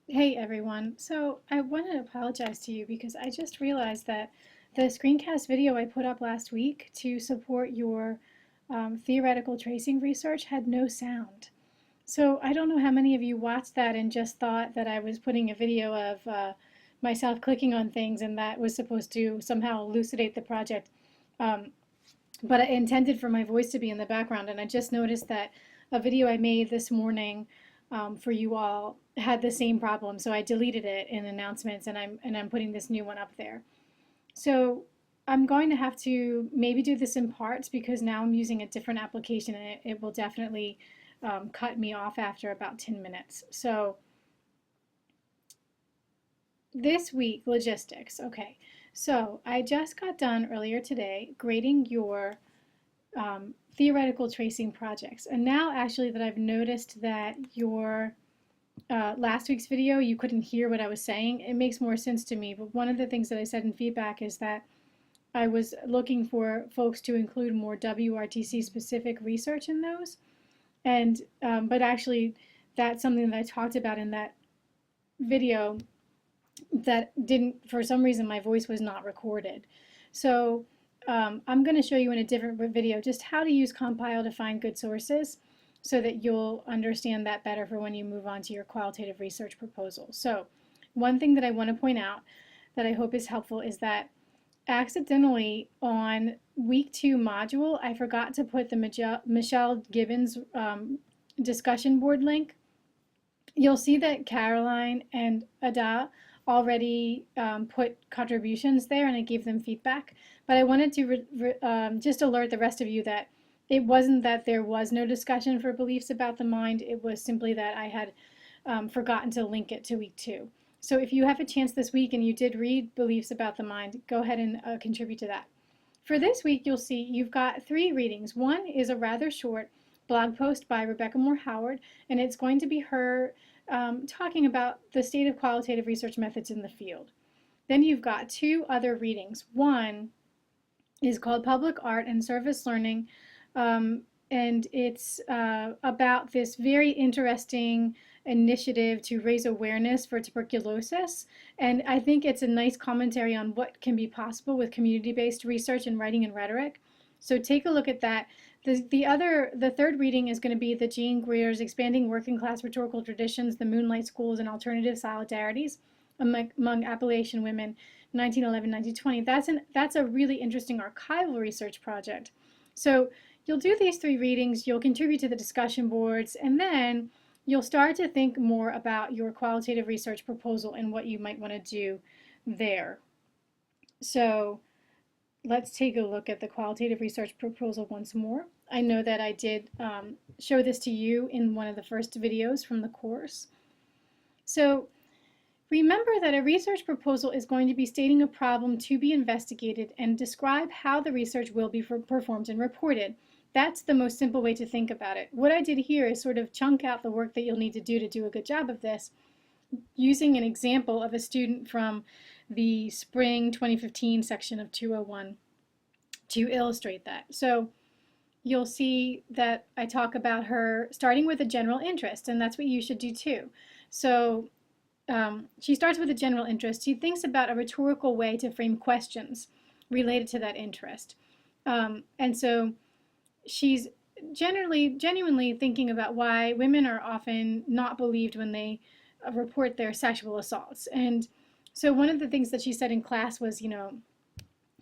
Hey everyone. So I want to apologize to you because I just realized that the screencast video I put up last week to support your theoretical tracing research had no sound. So I don't know how many of you watched that and just thought that I was putting a video of myself clicking on things and that was supposed to somehow elucidate the project. Um, but I intended for my voice to be in the background, and I just noticed that a video I made this morning for you all had the same problem, so I deleted it in announcements, and I'm putting this new one up there. So I'm going to have to maybe do this in parts because now I'm using a different application, and it will definitely cut me off after about 10 minutes. So this week, logistics. Okay, so I just got done earlier today grading your theoretical tracing projects. And now actually that I've noticed that your last week's video, you couldn't hear what I was saying, it makes more sense to me. But one of the things that I said in feedback is that I was looking for folks to include more WRTC specific research in those. And, but actually that's something that I talked about in that video that didn't, for some reason, my voice was not recorded. So I'm going to show you in a different video just how to use Compile to find good sources so that you'll understand that better for when you move on to your qualitative research proposal. So one thing that I want to point out that I hope is helpful is that accidentally on week 2 module, I forgot to put the Michelle Gibbons discussion board link. You'll see that Caroline and Ada already put contributions there, and I gave them feedback. But I wanted to just alert the rest of you that it wasn't that there was no discussion for beliefs about the mind. It was simply that I had forgotten to link it to week 2. So if you have a chance this week and you did read Beliefs About the Mind, go ahead and contribute to that. For this week, you'll see you've got 3 readings. One is a rather short blog post by Rebecca Moore Howard, and it's going to be her talking about the state of qualitative research methods in the field. Then you've got 2 other readings. One is called Public Art and Service Learning, and it's about this very interesting initiative to raise awareness for tuberculosis. And I think it's a nice commentary on what can be possible with community-based research in writing and rhetoric. So take a look at that. The third reading is going to be the Jean Greer's Expanding Working Class Rhetorical Traditions, the Moonlight Schools and Alternative Solidarities among Appalachian Women, 1911-1920. That's a really interesting archival research project. So you'll do these 3 readings, you'll contribute to the discussion boards, and then you'll start to think more about your qualitative research proposal and what you might want to do there. So let's take a look at the qualitative research proposal once more. I know that I did show this to you in one of the first videos from the course. So remember that a research proposal is going to be stating a problem to be investigated and describe how the research will be performed and reported. That's the most simple way to think about it. What I did here is sort of chunk out the work that you'll need to do a good job of this, using an example of a student from the spring 2015 section of 201 to illustrate that. So you'll see that I talk about her starting with a general interest, and that's what you should do too. So she starts with a general interest. She thinks about a rhetorical way to frame questions related to that interest. And so she's genuinely thinking about why women are often not believed when they report their sexual assaults. And so one of the things that she said in class was,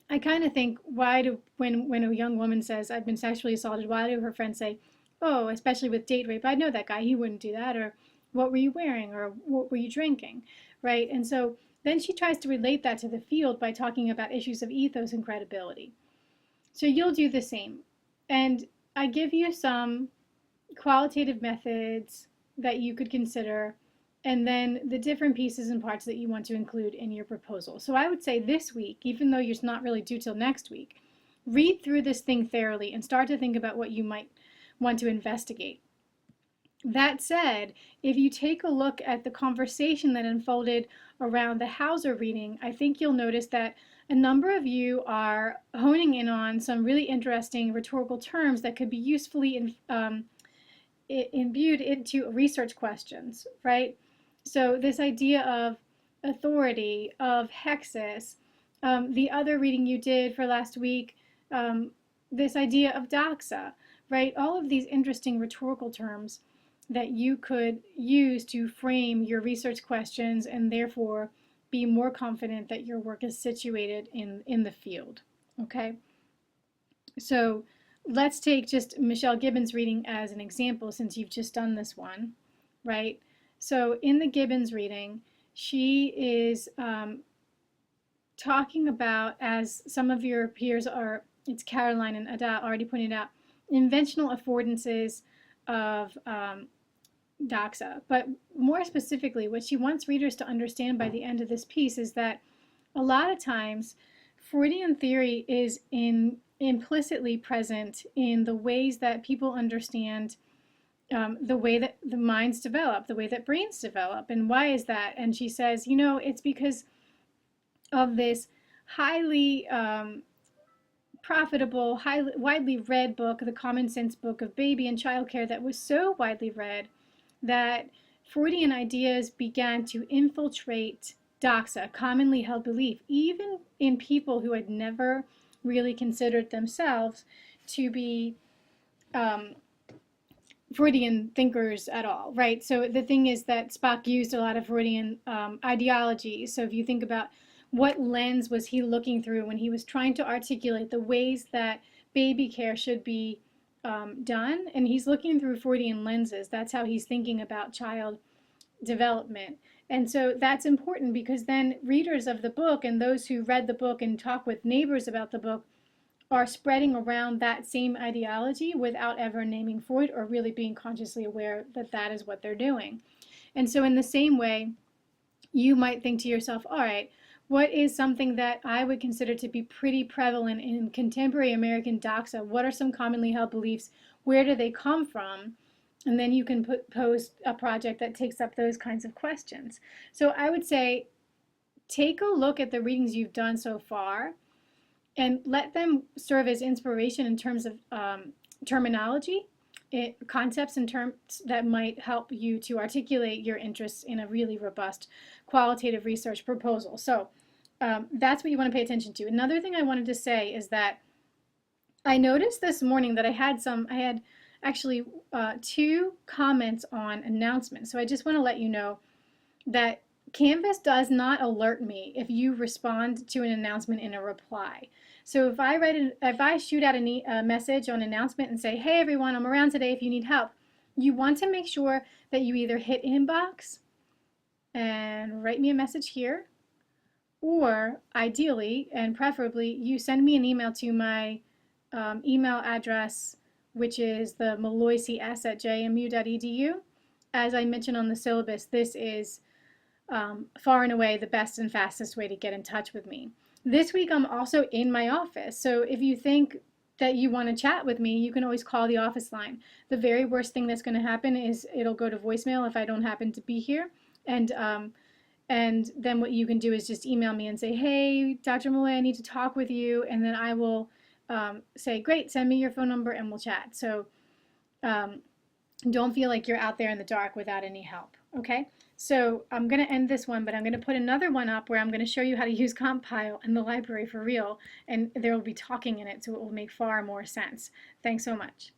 I kind of think, when a young woman says, I've been sexually assaulted, why do her friends say, oh, especially with date rape, I know that guy, he wouldn't do that, or what were you wearing, or what were you drinking, right? And so then she tries to relate that to the field by talking about issues of ethos and credibility. So you'll do the same. And I give you some qualitative methods that you could consider, and then the different pieces and parts that you want to include in your proposal. So I would say this week, even though you're not really due till next week, read through this thing thoroughly and start to think about what you might want to investigate. That said, if you take a look at the conversation that unfolded around the Hauser reading, I think you'll notice that a number of you are honing in on some really interesting rhetorical terms that could be usefully imbued into research questions, right? So this idea of authority, of hexis, the other reading you did for last week, this idea of doxa, right? All of these interesting rhetorical terms that you could use to frame your research questions and therefore be more confident that your work is situated in the field, okay? So let's take just Michelle Gibbons' reading as an example since you've just done this one, right? So in the Gibbons reading, she is talking about, as some of your peers are, it's Caroline and Ada already pointed out, inventional affordances of doxa. But more specifically, what she wants readers to understand by the end of this piece is that a lot of times Freudian theory is implicitly present in the ways that people understand the way that the minds develop, the way that brains develop. And why is that? And she says, you know, it's because of this highly profitable, widely read book, The Common Sense Book of Baby and Child Care, that was so widely read that Freudian ideas began to infiltrate doxa, commonly held belief, even in people who had never really considered themselves to be Freudian thinkers at all, right? So the thing is that Spock used a lot of Freudian ideology. So if you think about what lens was he looking through when he was trying to articulate the ways that baby care should be done, and he's looking through Freudian lenses. That's how he's thinking about child development. And so that's important because then readers of the book and those who read the book and talk with neighbors about the book are spreading around that same ideology without ever naming Freud or really being consciously aware that that is what they're doing. And so in the same way, you might think to yourself, all right, what is something that I would consider to be pretty prevalent in contemporary American doxa? What are some commonly held beliefs? Where do they come from? And then you can pose a project that takes up those kinds of questions. So I would say take a look at the readings you've done so far and let them serve as inspiration in terms of terminology, concepts and terms that might help you to articulate your interests in a really robust qualitative research proposal. So that's what you want to pay attention to. Another thing I wanted to say is that I noticed this morning that I had actually 2 comments on announcements. So I just want to let you know that Canvas does not alert me if you respond to an announcement in a reply. So if I shoot out a message on announcement and say, hey everyone, I'm around today if you need help, you want to make sure that you either hit inbox and write me a message here, or ideally and preferably you send me an email to my email address, which is the maloycs@jmu.edu. As I mentioned on the syllabus, this is far and away the best and fastest way to get in touch with me. This week I'm also in my office, so if you think that you want to chat with me, you can always call the office line. The very worst thing that's going to happen is it'll go to voicemail if I don't happen to be here, and then what you can do is just email me and say, hey, Dr. Malloy, I need to talk with you, and then I will say, great, send me your phone number and we'll chat. So don't feel like you're out there in the dark without any help, okay? So I'm going to end this one, but I'm going to put another one up where I'm going to show you how to use Compile in the library for real, and there will be talking in it, so it will make far more sense. Thanks so much.